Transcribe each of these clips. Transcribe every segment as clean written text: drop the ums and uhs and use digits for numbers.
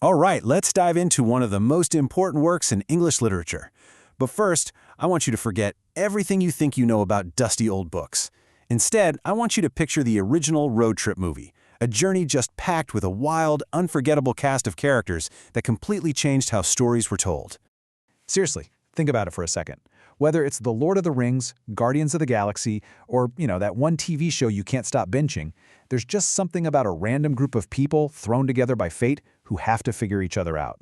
All right, let's dive into one of the most important works in English literature. But first, I want you to forget everything you think you know about dusty old books. Instead, I want you to picture the original road trip movie, a journey just packed with a wild, unforgettable cast of characters that completely changed how stories were told. Seriously, think about it for a second. Whether it's The Lord of the Rings, Guardians of the Galaxy, or, that one TV show you can't stop binging, there's just something about a random group of people thrown together by fate who have to figure each other out.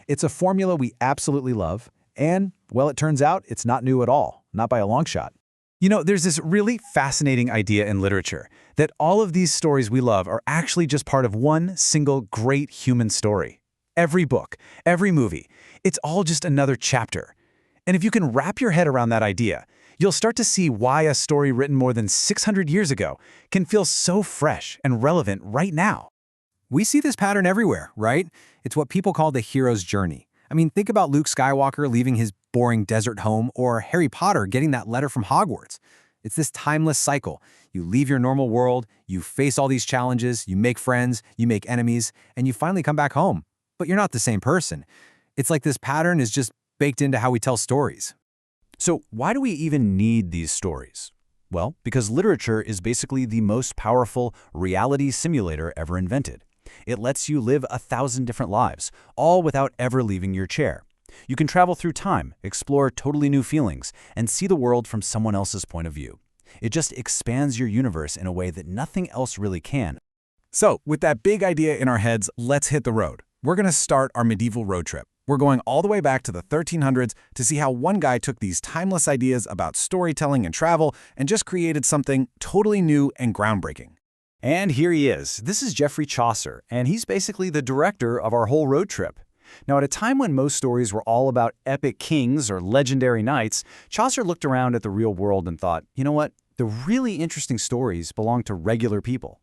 It's a formula we absolutely love, and, well, it turns out it's not new at all, not by a long shot. There's this really fascinating idea in literature that all of these stories we love are actually just part of one single great human story. Every book, every movie, it's all just another chapter. And if you can wrap your head around that idea, you'll start to see why a story written more than 600 years ago can feel so fresh and relevant right now. We see this pattern everywhere, right? It's what people call the hero's journey. I mean, think about Luke Skywalker leaving his boring desert home or Harry Potter getting that letter from Hogwarts. It's this timeless cycle. You leave your normal world, you face all these challenges, you make friends, you make enemies, and you finally come back home. But you're not the same person. It's like this pattern is just baked into how we tell stories. So why do we even need these stories? Well, because literature is basically the most powerful reality simulator ever invented. It lets you live 1,000 different lives, all without ever leaving your chair. You can travel through time, explore totally new feelings, and see the world from someone else's point of view. It just expands your universe in a way that nothing else really can. So, with that big idea in our heads, let's hit the road. We're going to start our medieval road trip. We're going all the way back to the 1300s to see how one guy took these timeless ideas about storytelling and travel and just created something totally new and groundbreaking. And here he is. This is Geoffrey Chaucer, and he's basically the director of our whole road trip. Now, at a time when most stories were all about epic kings or legendary knights, Chaucer looked around at the real world and thought, you know what? The really interesting stories belong to regular people.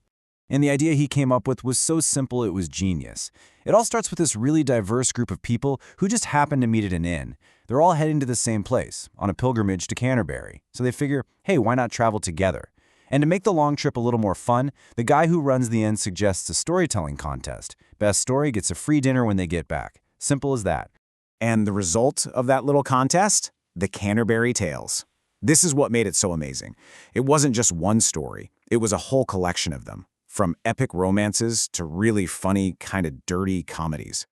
And the idea he came up with was so simple it was genius. It all starts with this really diverse group of people who just happen to meet at an inn. They're all heading to the same place, on a pilgrimage to Canterbury. So they figure, hey, why not travel together? And to make the long trip a little more fun, the guy who runs the inn suggests a storytelling contest. Best story gets a free dinner when they get back. Simple as that. And the result of that little contest? The Canterbury Tales. This is what made it so amazing. It wasn't just one story. It was a whole collection of them. From epic romances to really funny, kind of dirty comedies.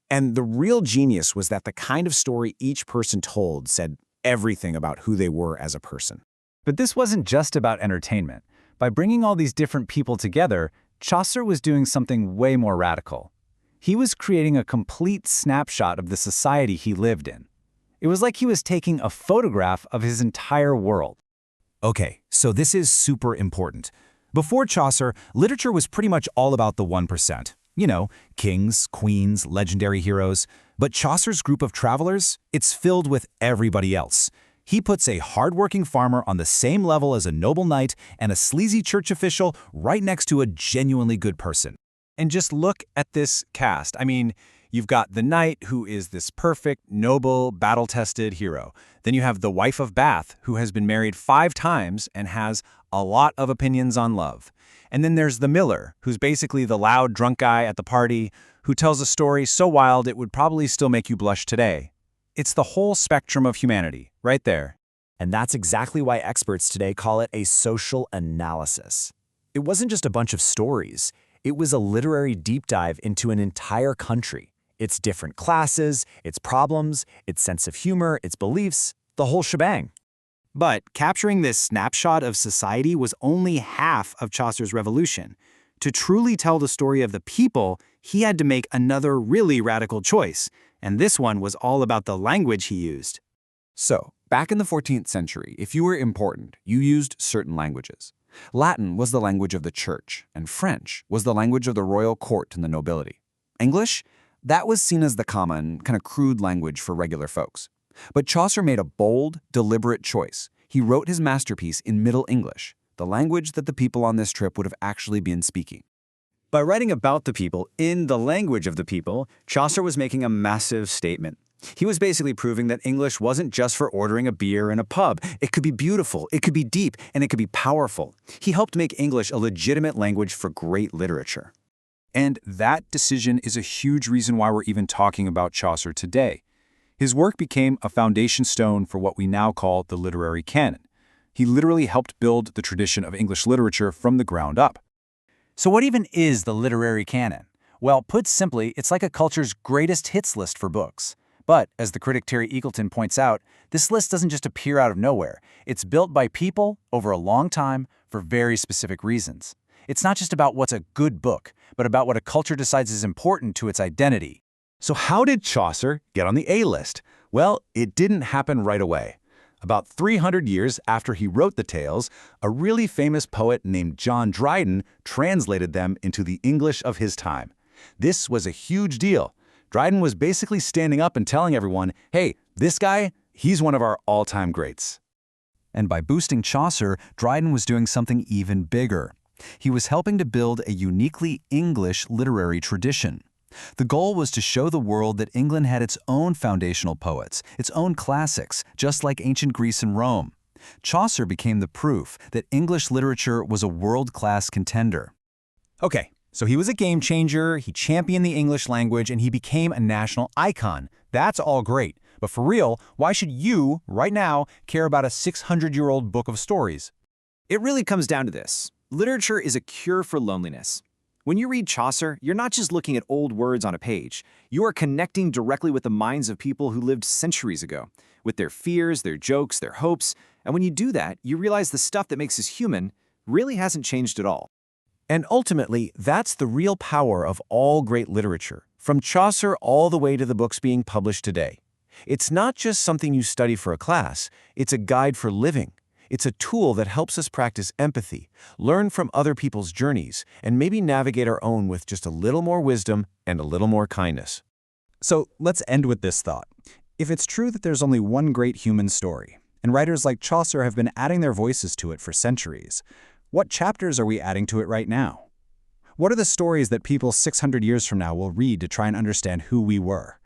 And the real genius was that the kind of story each person told said everything about who they were as a person. But this wasn't just about entertainment. By bringing all these different people together, Chaucer was doing something way more radical. He was creating a complete snapshot of the society he lived in. It was like he was taking a photograph of his entire world. Okay, so this is super important. Before Chaucer, literature was pretty much all about the 1%. Kings, queens, legendary heroes. But Chaucer's group of travelers, it's filled with everybody else. He puts a hardworking farmer on the same level as a noble knight and a sleazy church official right next to a genuinely good person. And just look at this cast. I mean, you've got the knight, who is this perfect, noble, battle-tested hero. Then you have the wife of Bath, who has been married 5 times and has a lot of opinions on love. And then there's the miller, who's basically the loud, drunk guy at the party who tells a story so wild it would probably still make you blush today. It's the whole spectrum of humanity, right there. And that's exactly why experts today call it a social analysis. It wasn't just a bunch of stories. It was a literary deep dive into an entire country. Its different classes, its problems, its sense of humor, its beliefs, the whole shebang. But capturing this snapshot of society was only half of Chaucer's revolution. To truly tell the story of the people, he had to make another really radical choice. And this one was all about the language he used. So, back in the 14th century, if you were important, you used certain languages. Latin was the language of the church, and French was the language of the royal court and the nobility. English? That was seen as the common, kind of crude language for regular folks. But Chaucer made a bold, deliberate choice. He wrote his masterpiece in Middle English, the language that the people on this trip would have actually been speaking. By writing about the people in the language of the people, Chaucer was making a massive statement. He was basically proving that English wasn't just for ordering a beer in a pub. It could be beautiful, it could be deep, and it could be powerful. He helped make English a legitimate language for great literature. And that decision is a huge reason why we're even talking about Chaucer today. His work became a foundation stone for what we now call the literary canon. He literally helped build the tradition of English literature from the ground up. So what even is the literary canon? Well, put simply, it's like a culture's greatest hits list for books. But, as the critic Terry Eagleton points out, this list doesn't just appear out of nowhere. It's built by people over a long time for very specific reasons. It's not just about what's a good book, but about what a culture decides is important to its identity. So how did Chaucer get on the A-list? Well, it didn't happen right away. About 300 years after he wrote the tales, a really famous poet named John Dryden translated them into the English of his time. This was a huge deal. Dryden was basically standing up and telling everyone, hey, this guy, he's one of our all-time greats. And by boosting Chaucer, Dryden was doing something even bigger. He was helping to build a uniquely English literary tradition. The goal was to show the world that England had its own foundational poets, its own classics, just like ancient Greece and Rome. Chaucer became the proof that English literature was a world-class contender. Okay, so he was a game changer, he championed the English language, and he became a national icon. That's all great. But for real, why should you, right now, care about a 600-year-old book of stories? It really comes down to this. Literature is a cure for loneliness. When you read Chaucer, you're not just looking at old words on a page. You are connecting directly with the minds of people who lived centuries ago, with their fears, their jokes, their hopes. And when you do that, you realize the stuff that makes us human really hasn't changed at all. And ultimately, that's the real power of all great literature, from Chaucer all the way to the books being published today. It's not just something you study for a class, it's a guide for living. It's a tool that helps us practice empathy, learn from other people's journeys, and maybe navigate our own with just a little more wisdom and a little more kindness. So let's end with this thought. If it's true that there's only one great human story, and writers like Chaucer have been adding their voices to it for centuries, what chapters are we adding to it right now? What are the stories that people 600 years from now will read to try and understand who we were?